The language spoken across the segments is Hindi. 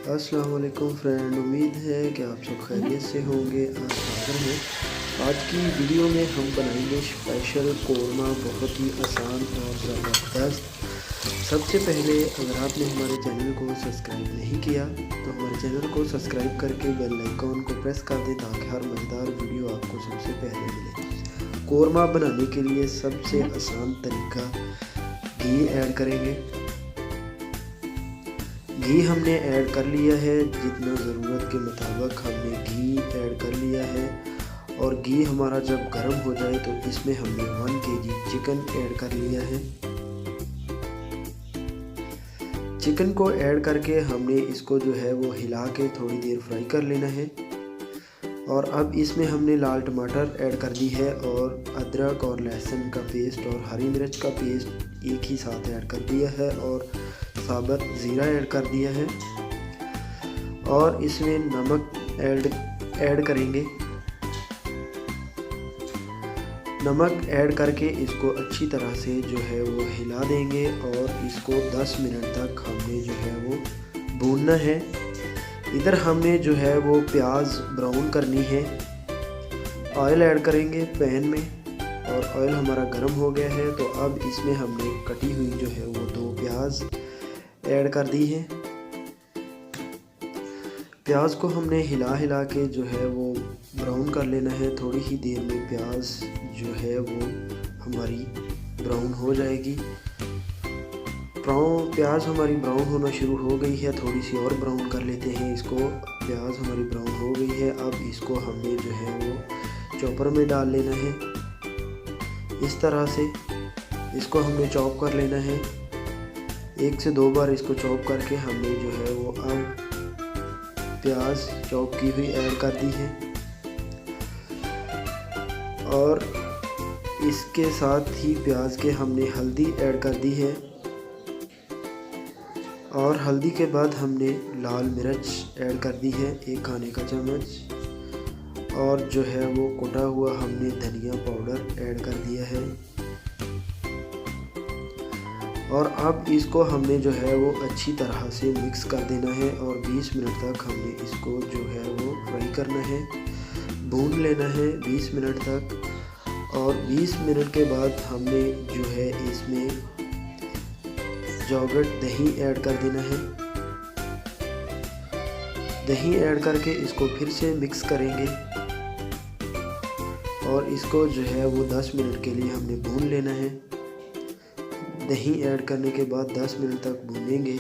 अस्सलाम वालेकुम फ्रेंड, उम्मीद है कि आप सब खैरियत से होंगे। आज हाज़िर हैं। आज की वीडियो में हम बनाएंगे स्पेशल कोरमा, बहुत ही आसान और ज़बरदस्त। सबसे पहले अगर आपने हमारे चैनल को सब्सक्राइब नहीं किया तो हमारे चैनल को सब्सक्राइब करके बेल आइकॉन को प्रेस कर दें ताकि हर मज़ेदार वीडियो आपको सबसे पहले मिले। कोरमा बनाने के लिए सबसे आसान तरीका घी ऐड करेंगे। घी हमने ऐड कर लिया है, जितना ज़रूरत के मुताबिक हमने घी ऐड कर लिया है। और घी हमारा जब गर्म हो जाए तो इसमें हमने 1 kg चिकन ऐड कर लिया है। चिकन को ऐड करके हमने इसको जो है वो हिला के थोड़ी देर फ्राई कर लेना है। और अब इसमें हमने लाल टमाटर ऐड कर दी है और अदरक और लहसुन का पेस्ट और हरी मिर्च का पेस्ट एक ही साथ ऐड कर दिया है और साबुत ज़ीरा ऐड कर दिया है। और इसमें नमक ऐड करेंगे। नमक ऐड करके इसको अच्छी तरह से जो है वो हिला देंगे और इसको 10 मिनट तक हमने जो है वो भूनना है। इधर हमने जो है वो प्याज ब्राउन करनी है। ऑयल ऐड करेंगे पैन में और ऑयल हमारा गर्म हो गया है तो अब इसमें हमने कटी हुई जो है वो 2 प्याज ऐड कर दी है। प्याज को हमने हिला के जो है वो ब्राउन कर लेना है। थोड़ी ही देर में प्याज जो है वो हमारी ब्राउन हो जाएगी। प्याज हमारी ब्राउन होना शुरू हो गई है, थोड़ी सी और ब्राउन कर लेते हैं इसको। प्याज हमारी ब्राउन हो गई है, अब इसको हमने जो है वो चॉपर में डाल लेना है। इस तरह से इसको हमने चॉप कर लेना है। 1 से 2 बार इसको चॉप करके हमने जो है वो अब प्याज चॉप की हुई ऐड कर दी है। और इसके साथ ही प्याज के हमने हल्दी ऐड कर दी है। और हल्दी के बाद हमने लाल मिर्च ऐड कर दी है 1 खाने का चम्मच। और जो है वो कुटा हुआ हमने धनिया पाउडर ऐड कर दिया है। और अब इसको हमने जो है वो अच्छी तरह से मिक्स कर देना है और 20 मिनट तक हमने इसको जो है वो फ्राई करना है, भून लेना है 20 मिनट तक। और 20 मिनट के बाद हमने जो है इसमें योगर्ट दही ऐड कर देना है। दही ऐड करके इसको फिर से मिक्स करेंगे और इसको जो है वो 10 मिनट के लिए हमने भून लेना है। दही ऐड करने के बाद 10 मिनट तक भूनेंगे।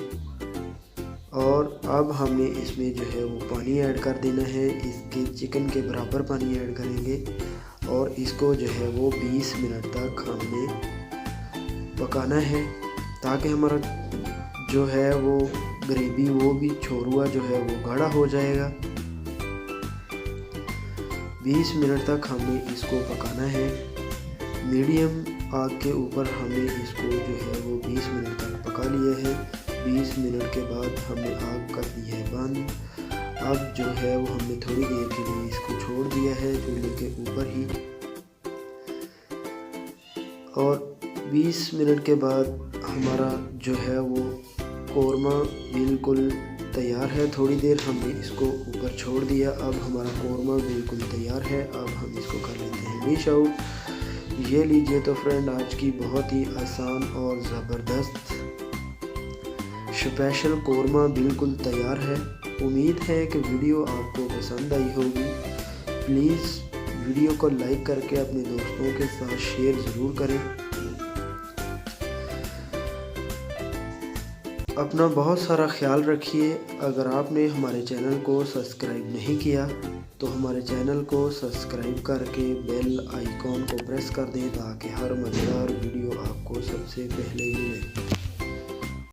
और अब हमने इसमें जो है वो पानी ऐड कर देना है। इसके चिकन के बराबर पानी ऐड करेंगे और इसको जो है वो 20 मिनट तक हमने पकाना है ताकि हमारा जो है वो ग्रेवी वो भी छोरुआ जो है वो गाढ़ा हो जाएगा। 20 मिनट तक हमें इसको पकाना है। मीडियम आग के ऊपर हमें इसको जो है वो 20 मिनट तक पका लिया है। 20 मिनट के बाद हमने आग कर दी है बंद। अब जो है वो हमने थोड़ी देर के लिए इसको छोड़ दिया है चूल्हे के ऊपर ही। और 20 मिनट के बाद हमारा जो है वो कोरमा बिल्कुल तैयार है। थोड़ी देर हमने इसको ऊपर छोड़ दिया। अब हमारा कोरमा बिल्कुल तैयार है। अब हम इसको कर लेते हैं डिश आउट। ये लीजिए तो फ्रेंड, आज की बहुत ही आसान और ज़बरदस्त स्पेशल कोरमा बिल्कुल तैयार है। उम्मीद है कि वीडियो आपको पसंद आई होगी। प्लीज़ वीडियो को लाइक करके अपने दोस्तों के साथ शेयर ज़रूर करें। अपना बहुत सारा ख्याल रखिए। अगर आपने हमारे चैनल को सब्सक्राइब नहीं किया तो हमारे चैनल को सब्सक्राइब करके बेल आइकॉन को प्रेस कर दें ताकि हर मज़ेदार वीडियो आपको सबसे पहले मिले।